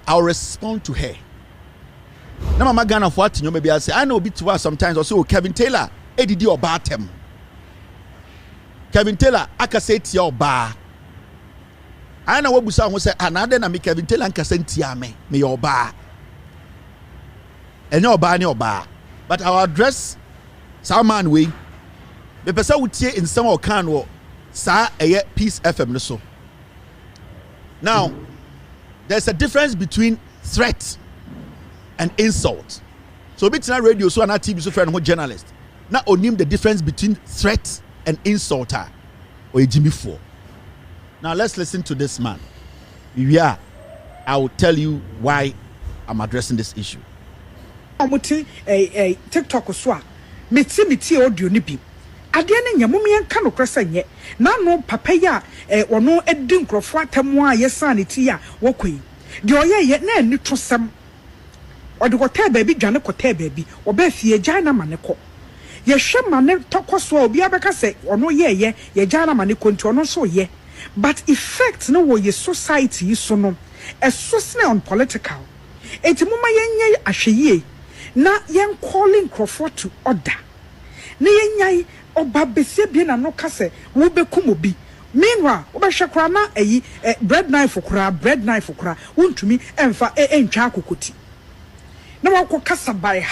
I'll respond to her. Now, my Ghana for what you maybe I say, I know a bit to us sometimes also Kevin Taylor, Eddie or Bartem. Kevin Taylor, I can say to your bar. I know what Busan was say, another than me Kevin Taylor and Cassentia me your bar. And your bar. But I'll address some man way. The person would say in some can wo sa Peace FM so. Now, there's a difference between threat and insult. So between radio so and TV so friend who journalist. Now onim the difference between threat and insulter or a Jimmy Four. Now let's listen to this man. Yeah, I will tell you why I'm addressing this issue. TikTok so meti audio ni bi ade na nyamom yen ka no krasanye na no papa ya ono edi nkrofo atemu a yesa ne ti ya wokoi de oye na ani tosam ode ko ta baabi dwane ko ta baabi oba fie gya na mane ko ye hwe mane tokoso obi abeka se ono ye gya na mane ko nti ono so ye but effect no wo ye society so no esosne on political etimuma yenye ahweye na yen calling Crawford to order na yenyai oba besie bi na no kase wo bekum obi meanwhile oba hwekra na bread knife kura wontumi emfa entwa akokoti na wako kasa by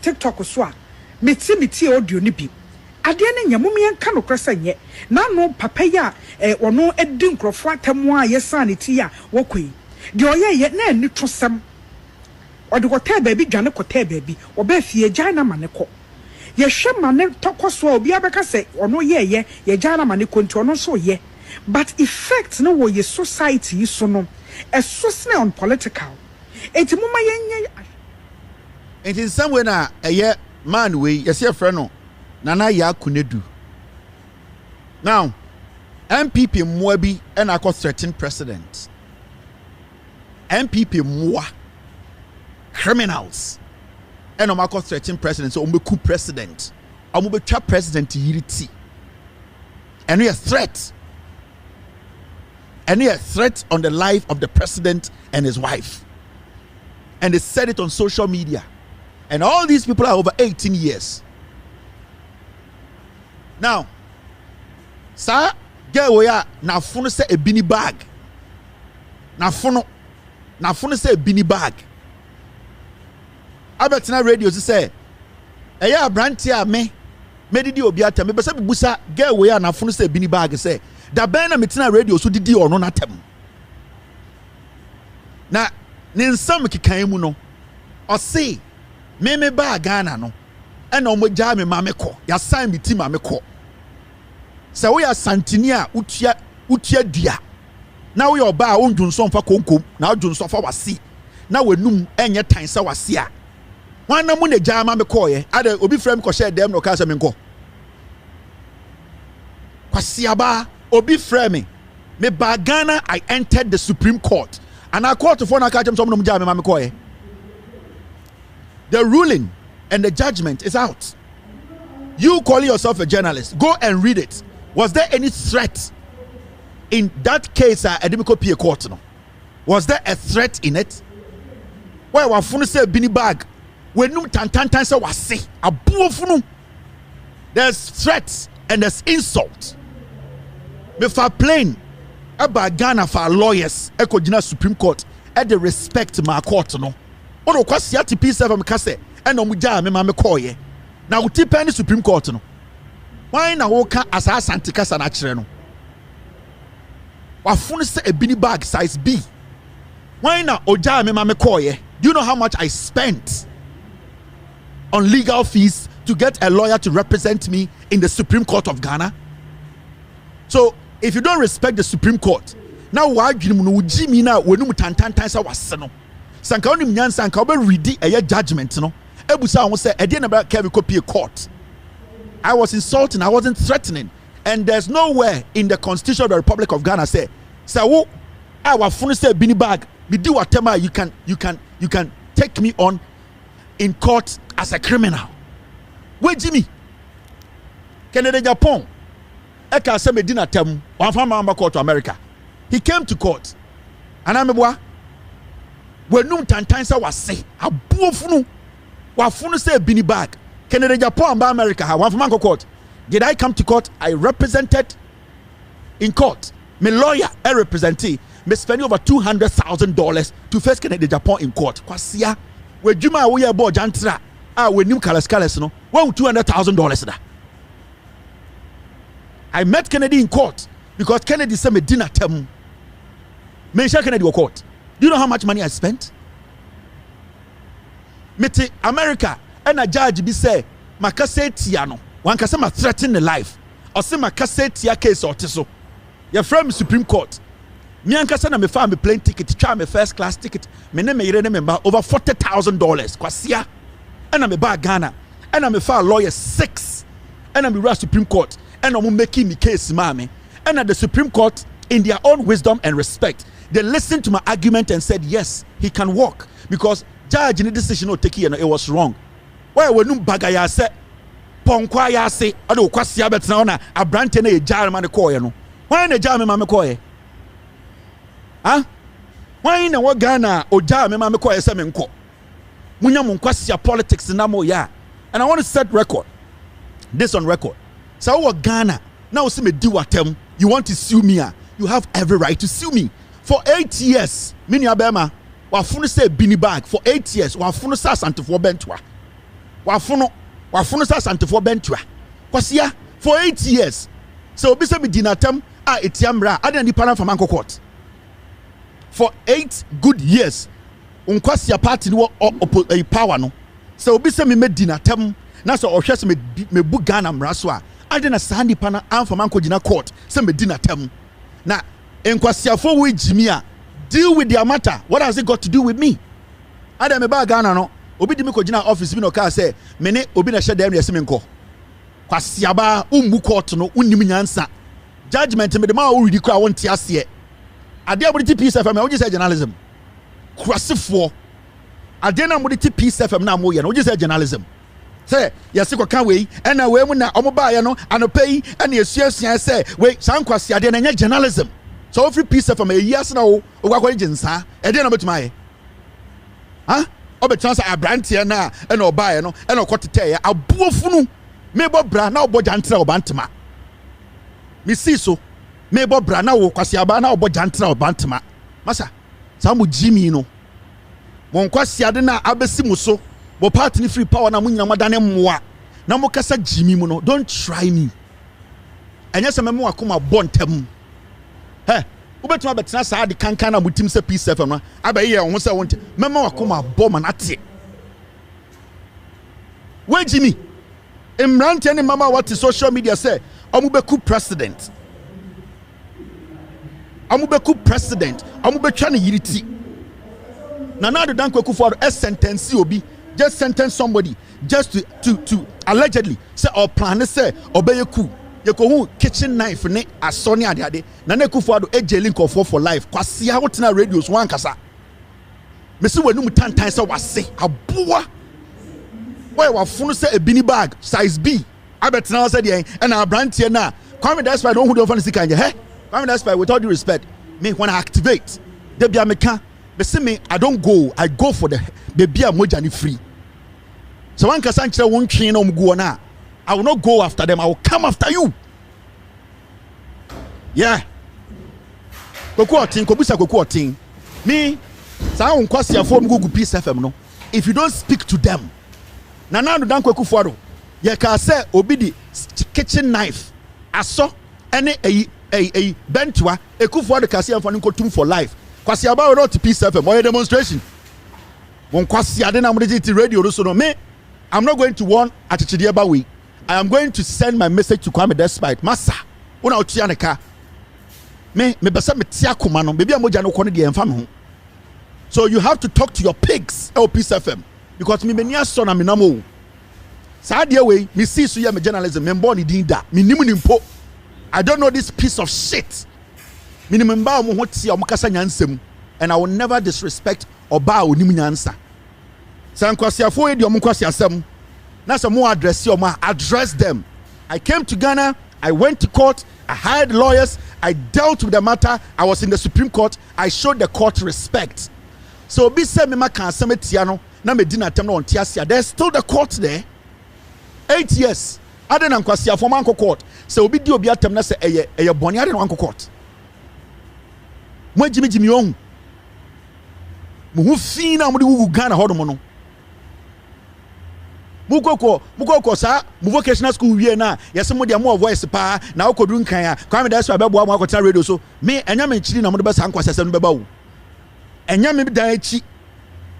TikTok so a meti audio ni bi ade na nyamom yen ka no krasanye na no papa ya ono edi nkrofo atemu a yesa ne ti ya wokoi de oye na ani tosam ode ko ta baabi dwane ko ta baabi oba fie gya na mane ko ye hwe mane tokoso obi abeka se ono ye gya na mane ko nti ono so ye but effect no wo ye society so no esosne on political etimuma yenye it is somewhere na man we yes your friend no nana ya kunedu now MPP Mwabi and I threaten president MPP Mwa criminals and I'm threatening president so coup president I'm be trap president yiriti and we a threat on the life of the president and his wife and they said it on social media and all these people are over 18 years now sir girl we are na funu say a bini bag na funu say a bini bag Abetina radio say eya abrantia me didi obi atem be say busa girl we na funu say bini bag say da ben na metina radio so didi ono na tem na ne nsam kikan mu no o say me ba Ghana no e na omo gya me ma me ko ya sign me ti ma me ko say we are santini a utia dua na we oba a ondwunso mfa konkom na odwunso fa wase na wenum enye tan sa wase a wana mu ne jama me koye ade obi frem ko share dem no ka se me nko kwasi aba obi frem me ba Ghana I entered the Supreme Court and I court for na ka jem so mo jama me koye the ruling and the judgment is out. You calling yourself a journalist, go and read it. Was there any threat in that case Edimiko P court no? Was there a threat in it? Why wa funu say bini bag when no tantan say wase abuofunu. There's threats and there's insult. Me for plain about Ghana for lawyers ekojina Supreme Court at the respect my court no. Ono kwasi ati Peace FM kase eno mujaa me ma me koye. Na uti pen Supreme Court no. Why na wo ka asasa antikasa na kire no? Wa funu say a bini bag size B. Why na oja me ma me koye? Do you know how much I spent on legal fees to get a lawyer to represent me in the Supreme Court of Ghana? So if you don't respect the Supreme Court, now why do you know Jimmy na wenum tantan sa wase no? Sanka onim nyansa sanka obe ready a judgment no. Ebusa won say e dey na ba Kevin copy court. I was insulting, I wasn't threatening. And there's nowhere in the Constitution of the Republic of Ghana say wo our phone say bini bag me do whatever you can take me on in court as a criminal. Wait Jimmy. Canada Japan. Eka say me dinner tem one from court to America. He came to court. And I'm Wenum tantansa wase abuofunu wafunu say bini bag Canada Japan ba America ha one from court. Did I come to court? I represented in court. My lawyer I represented me spending over $200,000 to face Canada Japan in court. Kwasia we juma we board jantra we new colors no $200,000 da. I met Kennedy in court because Kennedy said me dinner tem. Me share Kennedy court. Do you know how much money I spent? Mete America and a judge be say makase tiano one kase ma threaten the life or say makase tia case or tiso your from Supreme Court me ankasa na me fa me plane ticket try me first class ticket me ne me yere ne member over $40,000 kwasia and na me ba Ghana and na me fa lawyer 6 and na me rush Supreme Court and na mo making me case mama and at the Supreme Court in their own wisdom and respect they listened to my argument and said yes he can walk because judge in the decision not take it was wrong. Why when you bagaya say ponkwa ya say ado kwasia betra na abrante na ejare man ko ye no why na ejare me ma me ko ye ah why na wo Ghana ojare me ma me ko ye say me nko munya mon kwasia politics na mo ya and I want to set record this on record so wo Ghana now say me di watem you want to sue me you have every right to sue me for 8 years mini abema wafunu say bini bag for 8 years wafunu sa santifo bentwa wafunu sa santifo bentwa kwasia for 8 years so obi say be dinatam etiamra adan di pana from Anko Court for 8 good years unkwasia party no power no so obi say me dinatam na so ohwese me bu Ghana mra so adan na sandi pana am from Anko Gina Court say me dinatam na enkwasiafo we jimia deal with their matter. What has it got to do with me? Adam me ba Ghana no obi di me ko gina office bi no ka say me ne obi na hye dem yesi me nko kwasiaba ummu court no unnim nyansa judgment me de ma o ridi kwa wonte ase ade abodi peace fm o say journalism krasefo ade na modi peace fm na mo ye no o say journalism say yesi ko kan we na we mu na omo ba ye no anopai na esuasua say we san kwasi ade na nya journalism. So free piece from a years now, or what jinsa, a dinner but my huh? Or the chance I brand here now, and or buy no, and or what to tell you, I'll boofunu, maybe brand now, bojantra or bantama. Miss so, maybe brand now, quasiabana or bojantra or bantama. Massa, some would Jimmy no. One quasiadena abesimuso, but partly free power na munya madane moi. Namokasa Jimmy mono, don't try me. And yes, I'm a more come a bontem. Hey, ubetuma betina sa adi kankan na mutim se peace FM no abaye ho se wonte mema wakoma bom na ate wejimi imrante ne mama what social media say omubeku president omubetwa ne yiriti na do dan kwaku for a sentence obi just sentence somebody just to allegedly say or plan say obeyeku yekohu kitchen knife ne asoni ade na Kufuado ejeli nkofo for life kwasia hotena radios wan kasa mesi wanum tantan se wase aboa why wafunu se ebini bag size B abetena se de and abrantie na Kwame Despite don't who don't fancy kanje Kwame Despite with all due respect me when I activate de bia meka mesi me I go for the bia moja ni free so wan kasa nkire won twen na omguo na I will not go after them. I will come after you. Yeah. Me, if you don't speak to them, Nana don't kweku foro. You can say obidi kitchen knife. Aso any a bentua a kufuado kasi amfani kotum for life. Kwasi aba not peace FM or a demonstration. Won kwasi adena muditi radio so no me. I'm not going to warn at Chidiaba week. I am going to send my message to Kwame Despite. Massa, una otianeka. Me besa me tia kumano. Maybe I'm moja no kone di enfam. So you have to talk to your pigs. Peace FM because me menia son na me namo. Sa dia way me see so ya me journalism. Me born din da. Me nimu nimpo. I don't know this piece of shit. Me nimba mo hotia mo kasa nyansem and I will never disrespect or bow nimu nyansa. San kwasiafo e di omo kwasiasem. Now some more address them. I came to Ghana, I went to court, I hired lawyers, I dealt with the matter, I was in the Supreme Court, I showed the court respect. So be say me ma kan asem etia no na me di na tem no on tiasia. There's still the court there. 8 years. Ade na nkwasia for man court. So obi di obi atem na say eye boni ade na wan court. Mo jimi on. Mo hu fi na mo de wu Ghana hodom no. Mukoko sa mu vocational school wie na yesi mo de mo voice pa na okodu nkan a Kwame Despite be boa mo akota radio so me enya me nchiri na mo de be san kwasese no be ba wo enya me dan achi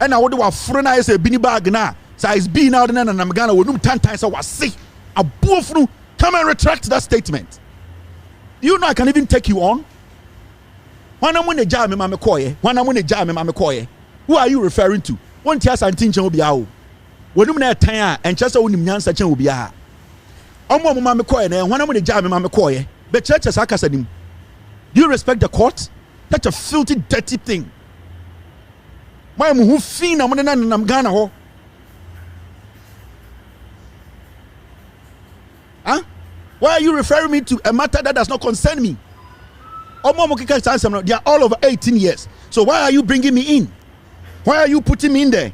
e na wo de wa foro na yesi bini bag na size B na na na Ghana wonum tantan say wase abuofunu. Come and retract that statement. You know I can even take you on. Wana mo ne ja me ma me koye, wana mo ne ja me ma me koye. Who are you referring to? Won tia santin chen obi a wo wonum na etan a enche se wonim nyansa chen obi a omo mo ma me koye na wana mo ne ja me ma me koye be church akasa nim. Do you respect the court? That's a filthy dirty thing. My mo hu fi na mo na nam Ghana ho. Huh? Why are you referring me to a matter that does not concern me? They are all over 18 years. So why are you bringing me in? Why are you putting me in there?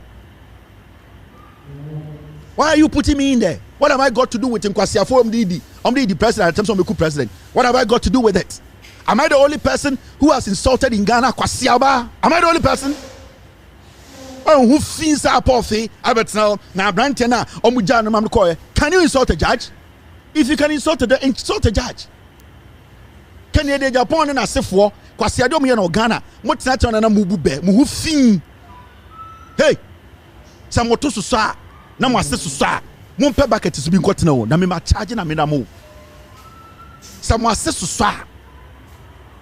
Why are you putting me in there? What have I got to do with Nkwasi Afo MDD? I'm the president at the time president. What have I got to do with it? Am I the only person who has insulted in Ghana Kwasi Aba? Am I the only person? Oh, who feels up off it? I bet now Brantena Omujano Mamkoye. Can you insult a judge? If you can insult a judge. Can you Japan and Asefo? Kwasi Adom Yano Ghana. What's that on a mubube? Muhu fin. Hey, some moto susa. Na mo ase susa. Mon pe bucket is being got now. Na me ma charge na me na mo. Some ase susa.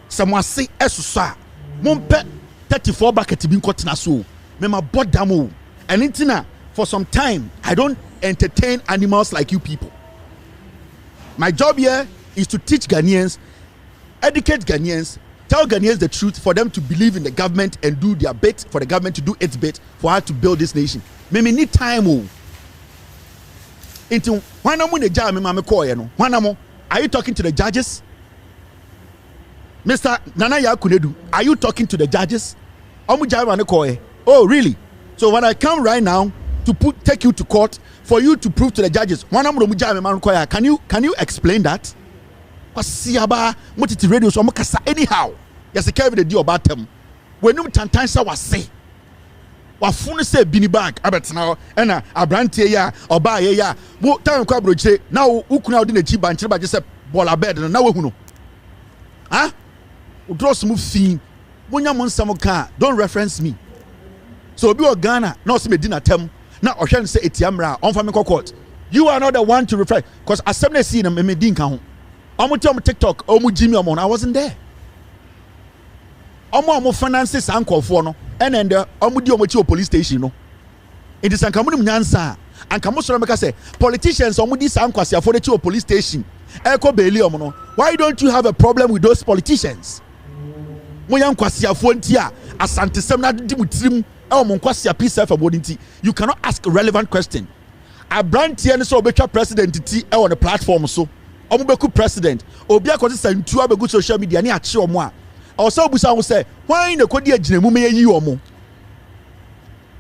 Some ase susa. Mon pe 34 bucket being got na so. Me ma boda mo. And intina for some time I don't entertain animals like you people. My job here is to teach Ghanaians, educate Ghanaians, tell Ghanaians the truth for them to believe in the government and do their bit for the government to do its bit for her to build this nation. Me need time. Into are you talking to the judges? Mr. Nana Yakunedu, are you talking to the judges? Oh, really? So when I come right now to take you to court for you to prove to the judges, can you explain that? Radio so anyhow. Yes, I can't do about them. When you tantansa was say, wafunu say bini bag. Abet now, ena abrante ya oba ya. Mo time kwa broche. Now ukuna odi ne chiba nchira ba just say bola bed na we hunu. Huh? Udro smooth thing. Bonya mo nsam ka. Don't reference me. So obi o Ghana na o se medina tem. Na o hwe say etiamra on fa me court. You are not the one to refer because assembly see na me din ka ho. Omo TikTok, omo Jimmy omo I wasn't there. Omo finances ankofo no and omo di omo chi police station no. It is ankamu nim nyansa ankamu so meka say politicians omo di sankwase afo de chi police station. Eko beli omo no. Why don't you have a problem with those politicians? Mo yankwase afo nti a asantesem na di mutirim omo nkwase peace self abodinti. You cannot ask a relevant question. Abrantie ne so obetwa president ti on the platform so. Omo beku president obi akote santua begu social media ni ache omo a oso busa wo say why na kodi aginemu me yi omo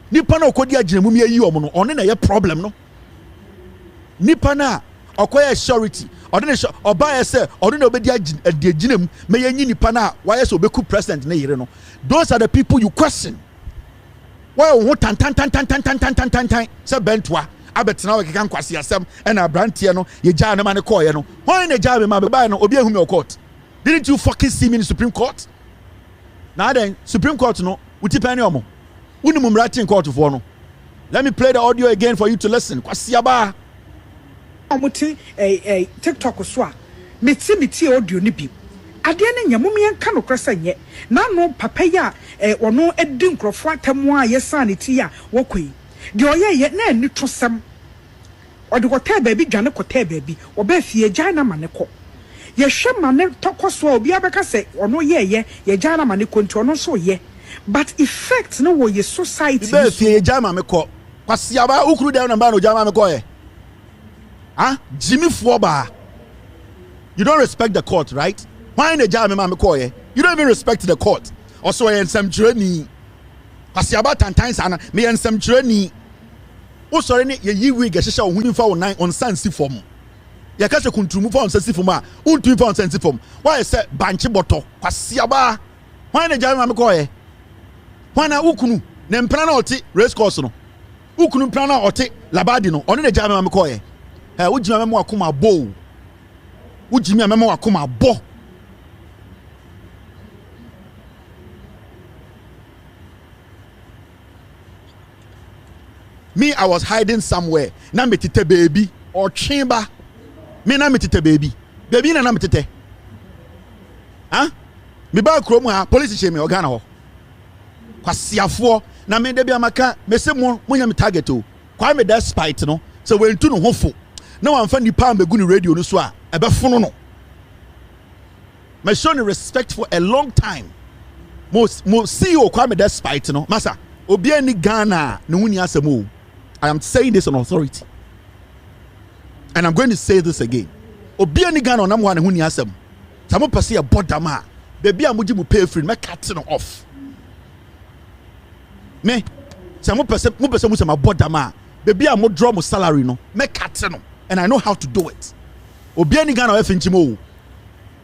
nipa na kodi aginemu me yi omo no one na ye problem no nipa na okoye surety one na oba ye say one na obedi aginemu me yi nipa na why so beku president na yire no. Those are the people you question. Why wo tan say bentwa abetena we kan kwase asem e na brantie no ye ja na mane koye no why na ja me ma be buy no obi ehumi court. Didn't you fucking see me in the Supreme Court? Now then Supreme Court no uti pani omo unimum writing court for no. Let me play the audio again for you to listen. Kwase aba omuti TikTok so a meti audio ni bi ade na nyamom yen ka no krasa nye na no papa ya ono edi nkrofo atemu a yesa ne ti ya wokoi de oye na ni tosam ode kote baabi dwane kote baabi oba fie gyan na mane ko ye hwe mane tokoso obi abeka se ono ye gyan na mane ko nti ono so ye but effect no wo ye society be fie gyan ma me ko kwase aba ukuru dem na ba no gyan ma me ko ye Jimmy Fuoba. You don't respect the court, right? Why in the gyan ma me ko ye? You don't even respect the court. Also en sam journey kwasiaba tantan sana me ensem kyerɛni wo sɔre ne ye yi wig ɛhyehyɛ wo huni fa wo nan on sansi fom ya ka hwɛ kuntumu fa on sansi fom a untumi fa on sansi fom why sɛ banche bɔtɔ kwasiaba why na gya me kɔ yɛ why na ukunu ne mpra na ɔte race course no ukunu mpra na ɔte labadi no ɔne na gya me kɔ yɛ wujima me akoma bo wujimi me akoma bo me I was hiding somewhere na metete baby or chimba me na metete baby na metete me ba krom ha police che me organa ho kwasiafo na me de bia maka me se mo nya me target o Kwame Despite no so we ntu no hofo na wan fa nipa ambegu ni radio no so a ebe fono no me show no respect for a long time mo CEO Kwame Despite no masa obi ani Ghana no huni asemo. I am saying this on authority and I'm going to say this again. Obi ani Ghana onam wa ne huni asem samo pese e bodama baby amuji mu pay free me cut no off me samo pese mu sama bodama baby am draw mo salary no me cut no and I know how to do it. Obi ani Ghana we finchimo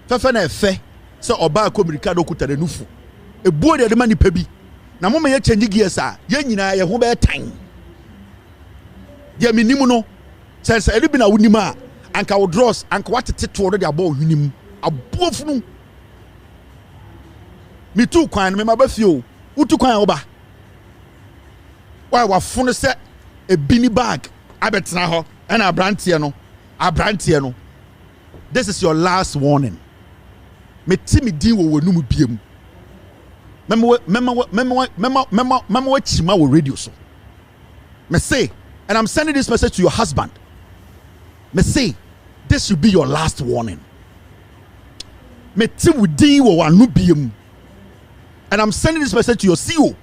fefe na efe se oba akomirika do kuta de nufu ebuo de ma nipa bi na mo me ye change gears a ye nyina ye ho be tan ye minimu no sense eri bi na wunima anka wo draws anka watete to de abo hunim abofunu mi tu kwan me maba fie utu kwan oba wa funu se e bini bag abetena ho and abrantie no this is your last warning. Me timi din wo wonum biem mema chima wo radio so me say, and I'm sending this message to your husband. Me say, this should be your last warning. Me ti wo din wo wanu biem, and I'm sending this message to your CEO.